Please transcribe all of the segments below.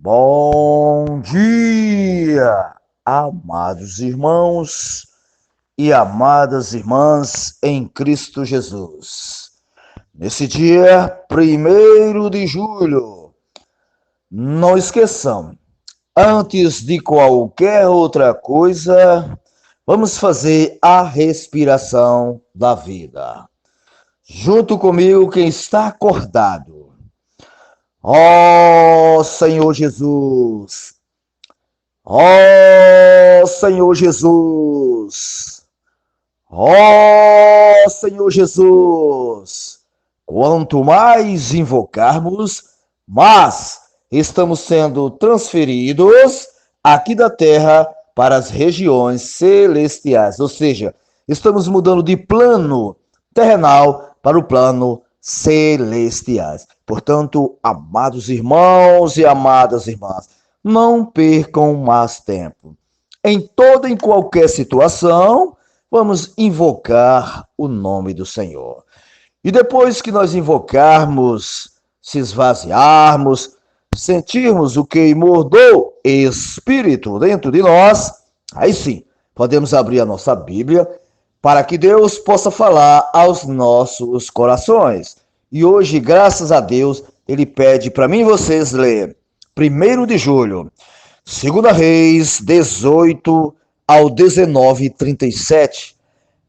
Bom dia, amados irmãos e amadas irmãs em Cristo Jesus. Nesse dia 1º de julho, não esqueçam, antes de qualquer outra coisa, vamos fazer a respiração da vida. Junto comigo, quem está acordado. Ó Senhor Jesus, ó Senhor Jesus, ó Senhor Jesus, quanto mais invocarmos, mais estamos sendo transferidos aqui da terra para as regiões celestiais, ou seja, estamos mudando de plano terrenal para o plano celestiais. Portanto, amados irmãos e amadas irmãs, não percam mais tempo. Em toda e qualquer situação, vamos invocar o nome do Senhor. E depois que nós invocarmos, se esvaziarmos, sentirmos o queimor do Espírito dentro de nós, aí sim, podemos abrir a nossa Bíblia para que Deus possa falar aos nossos corações. E hoje, graças a Deus, Ele pede para mim e vocês ler 1º de julho, 2 Reis 18 ao 19, 37,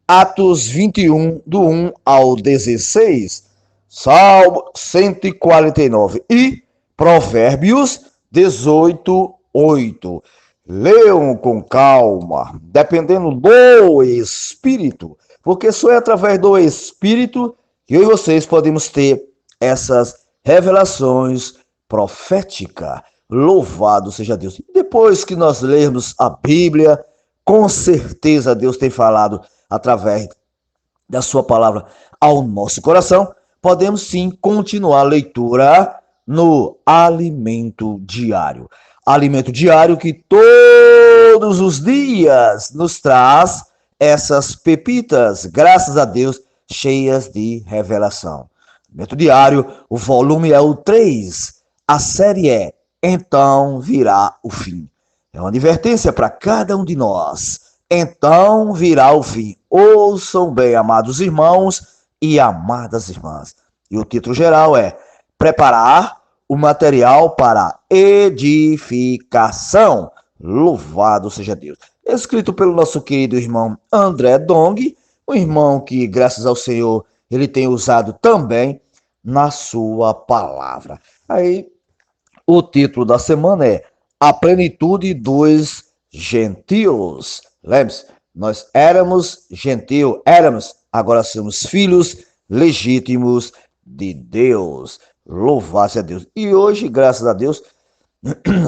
Atos 21, do 1 ao 16, Salmo 149 e Provérbios 18, 8. Leiam com calma, dependendo do Espírito, porque só é através do Espírito que eu e vocês podemos ter essas revelações proféticas. Louvado seja Deus. E depois que nós lermos a Bíblia, com certeza Deus tem falado através da sua palavra ao nosso coração, podemos sim continuar a leitura no alimento diário. Alimento diário que todos os dias nos traz essas pepitas, graças a Deus, cheias de revelação. Alimento diário, o volume é o 3, a série é Então Virá o Fim. É uma advertência para cada um de nós. Então virá o fim. Ouçam bem, amados irmãos e amadas irmãs. E o título geral é Preparar o material para edificação. Louvado seja Deus. Escrito pelo nosso querido irmão André Dong, um irmão que, graças ao Senhor, ele tem usado também na sua palavra. Aí, o título da semana é A Plenitude dos Gentios. Lembre-se, nós éramos agora somos filhos legítimos de Deus. Louvado seja Deus. E hoje, graças a Deus,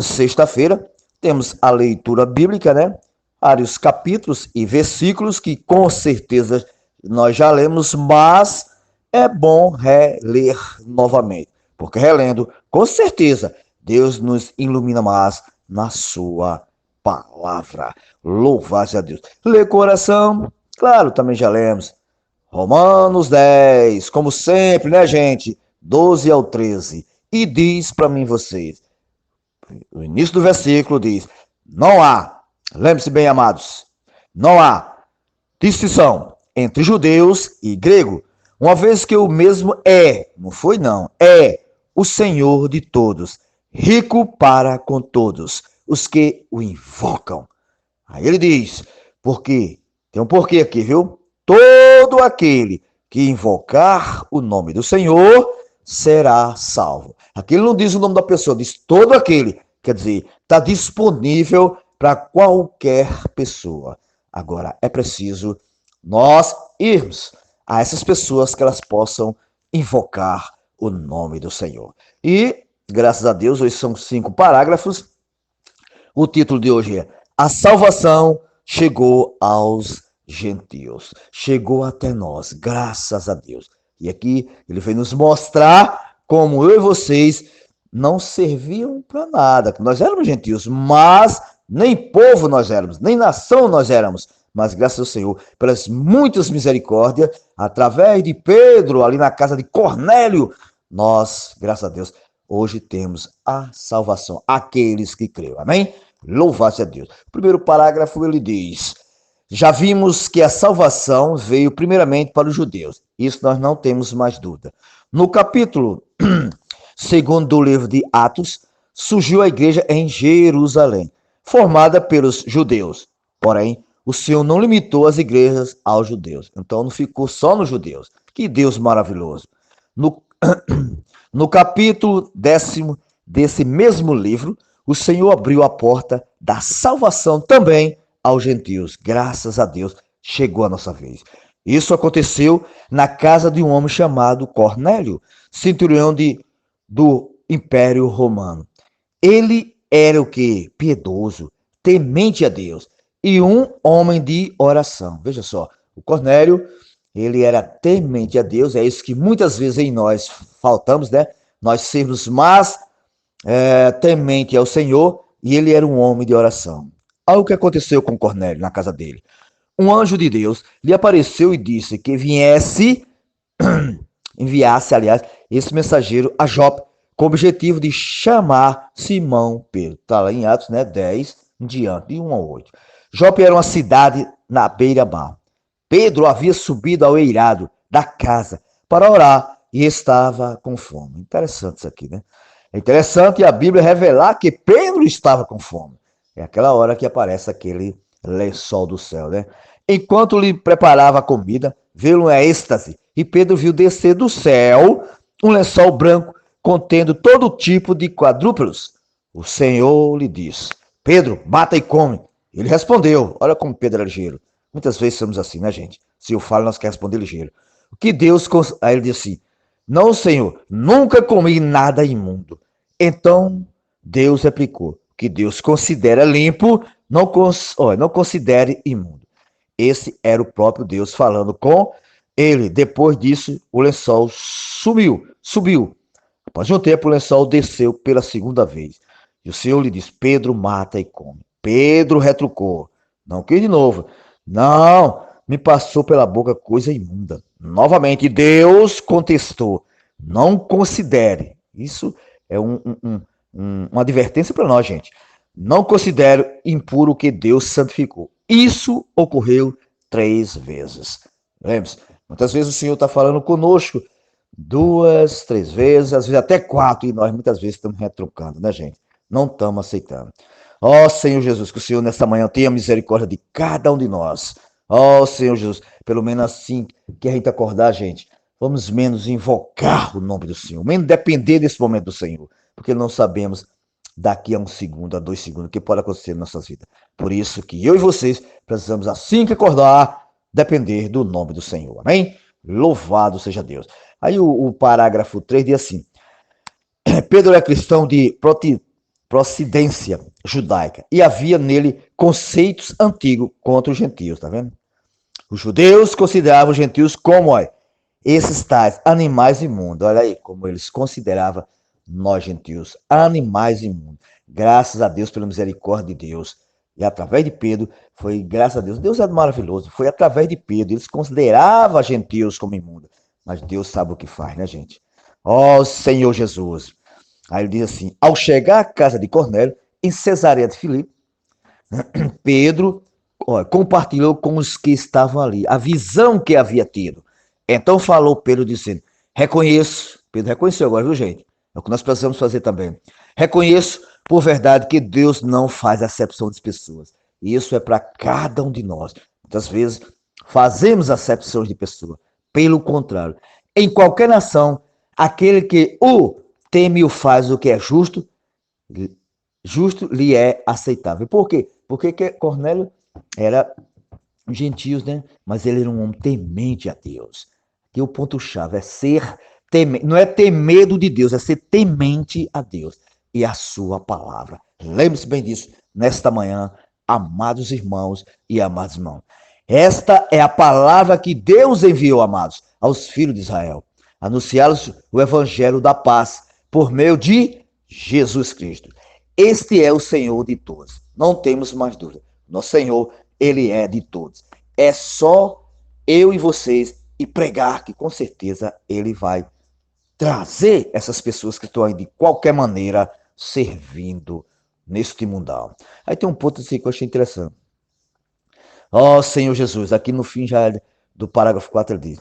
sexta-feira, temos a leitura bíblica, né? Vários capítulos e versículos que com certeza nós já lemos, mas é bom reler novamente, porque relendo, com certeza, Deus nos ilumina mais na sua palavra. Louvado seja Deus. Lê coração, claro, também já lemos. Romanos 10, como sempre, né, gente? 12 ao 13. E diz para mim vocês, o início do versículo diz, não há, lembre-se bem, amados, não há distinção entre judeus e grego, uma vez que o mesmo não foi não, é o Senhor de todos, rico para com todos os que o invocam. Aí ele diz, porque, tem um porquê aqui, viu? Todo aquele que invocar o nome do Senhor será salvo. Aqui ele não diz o nome da pessoa, diz todo aquele. Quer dizer, está disponível para qualquer pessoa. Agora, é preciso nós irmos a essas pessoas que elas possam invocar o nome do Senhor. E, graças a Deus, hoje são 5 parágrafos. O título de hoje é A Salvação Chegou aos Gentios. Chegou até nós, graças a Deus. E aqui ele vem nos mostrar como eu e vocês não serviam para nada. Nós éramos gentios, mas nem povo nós éramos, nem nação nós éramos. Mas graças ao Senhor, pelas muitas misericórdias, através de Pedro, ali na casa de Cornélio, nós, graças a Deus, hoje temos a salvação, aqueles que creram. Amém? Louvado seja Deus. O primeiro parágrafo ele diz: já vimos que a salvação veio primeiramente para os judeus. Isso nós não temos mais dúvida. No capítulo 2 do livro de Atos, surgiu a igreja em Jerusalém, formada pelos judeus. Porém, o Senhor não limitou as igrejas aos judeus. Então, não ficou só nos judeus. Que Deus maravilhoso. No, no capítulo 10 desse mesmo livro, o Senhor abriu a porta da salvação também aos gentios. Graças a Deus, chegou a nossa vez. Isso aconteceu na casa de um homem chamado Cornélio, centurião do Império Romano. Ele era o que? Piedoso, temente a Deus e um homem de oração. Veja só, o Cornélio, ele era temente a Deus, é isso que muitas vezes em nós faltamos, né? Nós sermos mais temente ao Senhor, e ele era um homem de oração. Olha o que aconteceu com Cornélio na casa dele. Um anjo de Deus lhe apareceu e disse que enviasse, aliás, esse mensageiro a Jope, com o objetivo de chamar Simão Pedro. Está lá em Atos, né, 10, em diante, de 1 a 8. Jope era uma cidade na beira-mar. Pedro havia subido ao eirado da casa para orar e estava com fome. Interessante isso aqui, né? É interessante a Bíblia revelar que Pedro estava com fome. É aquela hora que aparece aquele lençol do céu, né? Enquanto lhe preparava a comida, veio um êxtase e Pedro viu descer do céu um lençol branco contendo todo tipo de quadrúpedos. O Senhor lhe disse: Pedro, mata e come. Ele respondeu: olha como Pedro é ligeiro. Muitas vezes somos assim, né, gente? Se eu falo, nós queremos responder ligeiro. O que Deus... Aí ele disse assim: não, Senhor, nunca comi nada imundo. Então Deus replicou: que Deus considera limpo, não considere imundo. Esse era o próprio Deus falando com ele. Depois disso, o lençol subiu. Após um tempo, o lençol desceu pela segunda vez. E o Senhor lhe disse: Pedro, mata e come. Pedro retrucou: não quis de novo. Não, me passou pela boca coisa imunda. Novamente, Deus contestou: não considere. Isso é uma advertência para nós, gente. Não considero impuro o que Deus santificou. Isso ocorreu 3 vezes. Lembre-se, muitas vezes o Senhor está falando conosco 2, 3 vezes, às vezes até 4, e nós muitas vezes estamos retrucando, né, gente? Não estamos aceitando. Ó Senhor Jesus, que o Senhor nesta manhã tenha misericórdia de cada um de nós. Ó Senhor Jesus, pelo menos assim que a gente acordar, gente, vamos menos invocar o nome do Senhor, menos depender desse momento do Senhor, porque não sabemos daqui a 1 segundo, a 2 segundos, o que pode acontecer em nossas vidas. Por isso que eu e vocês precisamos, assim que acordar, depender do nome do Senhor. Amém? Louvado seja Deus. Aí o parágrafo 3 diz assim: Pedro é cristão de procedência judaica e havia nele conceitos antigos contra os gentios, tá vendo? Os judeus consideravam os gentios como, olha, esses tais animais imundos. Olha aí como eles consideravam nós gentios, animais imundos. Graças a Deus pela misericórdia de Deus. E através de Pedro, foi graças a Deus. Deus é maravilhoso. Foi através de Pedro. Eles consideravam gentios como imundos. Mas Deus sabe o que faz, né, gente? Ó Senhor Jesus. Aí ele diz assim: ao chegar à casa de Cornélio, em Cesareia de Filipe, Pedro compartilhou com os que estavam ali a visão que havia tido. Então falou Pedro dizendo: reconheço, Pedro reconheceu agora, viu, gente? É o que nós precisamos fazer também. Reconheço por verdade que Deus não faz acepção de pessoas. E isso é para cada um de nós. Muitas vezes fazemos acepções de pessoas. Pelo contrário, em qualquer nação, aquele que o teme e o faz o que é justo, justo lhe é aceitável. Por quê? Porque Cornélio era gentios, né? Mas ele era um homem temente a Deus. Aqui o ponto-chave é ser temente, não é ter medo de Deus, é ser temente a Deus e a sua palavra. Lembre-se bem disso nesta manhã, amados irmãos e amados irmãos. Esta é a palavra que Deus enviou, amados, aos filhos de Israel. Anunciá-los o evangelho da paz por meio de Jesus Cristo. Este é o Senhor de todos. Não temos mais dúvida. Nosso Senhor, ele é de todos. É só eu e vocês e pregar que com certeza ele vai trazer essas pessoas que estão aí de qualquer maneira servindo neste mundão. Aí tem um ponto assim que eu achei interessante. Ó Senhor Jesus, aqui no fim já do parágrafo 4 ele diz: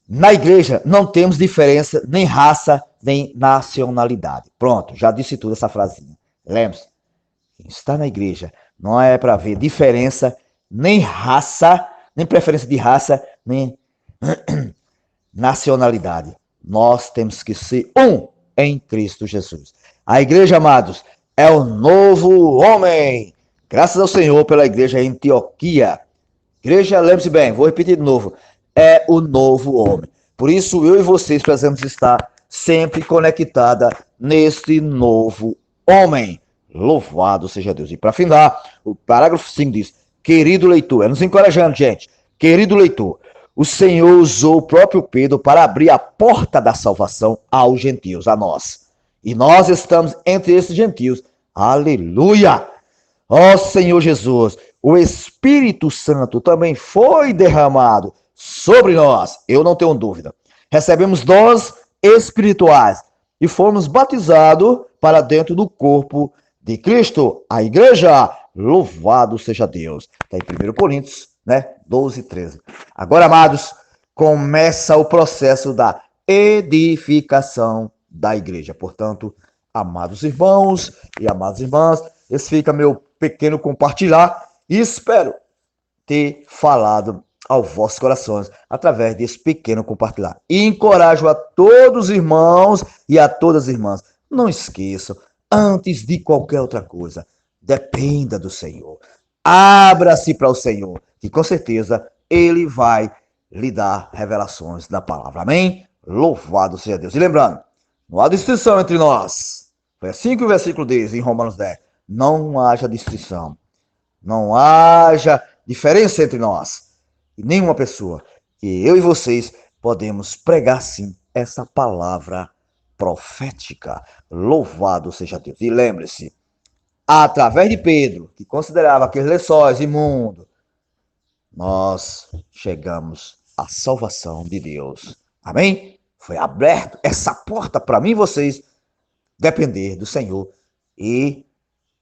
na igreja não temos diferença nem raça, nem nacionalidade. Pronto, já disse tudo essa frasinha. Lembre-se, quem está na igreja não é para ver diferença, nem raça, nem preferência de raça, nem nacionalidade. Nós temos que ser um em Cristo Jesus. A igreja, amados, é o novo homem. Graças ao Senhor pela igreja em Antioquia. Igreja, lembre-se bem, vou repetir de novo, é o novo homem. Por isso, eu e vocês precisamos estar sempre conectada neste novo homem. Louvado seja Deus. E para findar, o parágrafo 5 diz: querido leitor, é nos encorajando, gente. Querido leitor, o Senhor usou o próprio Pedro para abrir a porta da salvação aos gentios, a nós. E nós estamos entre esses gentios. Aleluia! Ó Senhor Jesus, o Espírito Santo também foi derramado sobre nós, eu não tenho dúvida. Recebemos dons espirituais e fomos batizados para dentro do corpo de Cristo, a igreja. Louvado seja Deus. Está em 1 Coríntios, 12 e 13. Agora, amados, começa o processo da edificação da igreja. Portanto, amados irmãos e amadas irmãs, esse fica meu pequeno compartilhar e espero ter falado aos vossos corações através desse pequeno compartilhar. E encorajo a todos os irmãos e a todas as irmãs, não esqueçam, antes de qualquer outra coisa, dependa do Senhor. Abra-se para o Senhor, que com certeza Ele vai lhe dar revelações da palavra. Amém? Louvado seja Deus. E lembrando, não há distinção entre nós. Foi assim que o versículo diz em Romanos 10. Não haja distinção. Não haja diferença entre nós e nenhuma pessoa. E eu e vocês podemos pregar sim essa palavra profética. Louvado seja Deus. E lembre-se, através de Pedro, que considerava aqueles lençóis imundos, nós chegamos à salvação de Deus. Amém? Foi aberta essa porta para mim e vocês depender do Senhor e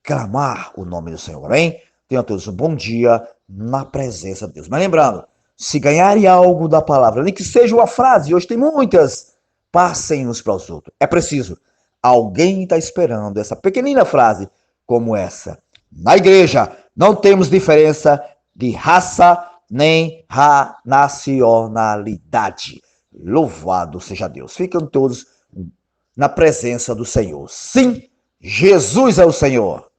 clamar o nome do Senhor. Amém? Tenham todos um bom dia na presença de Deus. Mas lembrando, se ganharem algo da palavra, nem que seja uma frase, hoje tem muitas, passem uns para os outros. É preciso. Alguém está esperando essa pequenina frase como essa. Na igreja não temos diferença de raça nem nacionalidade. Louvado seja Deus. Ficam todos na presença do Senhor. Sim, Jesus é o Senhor.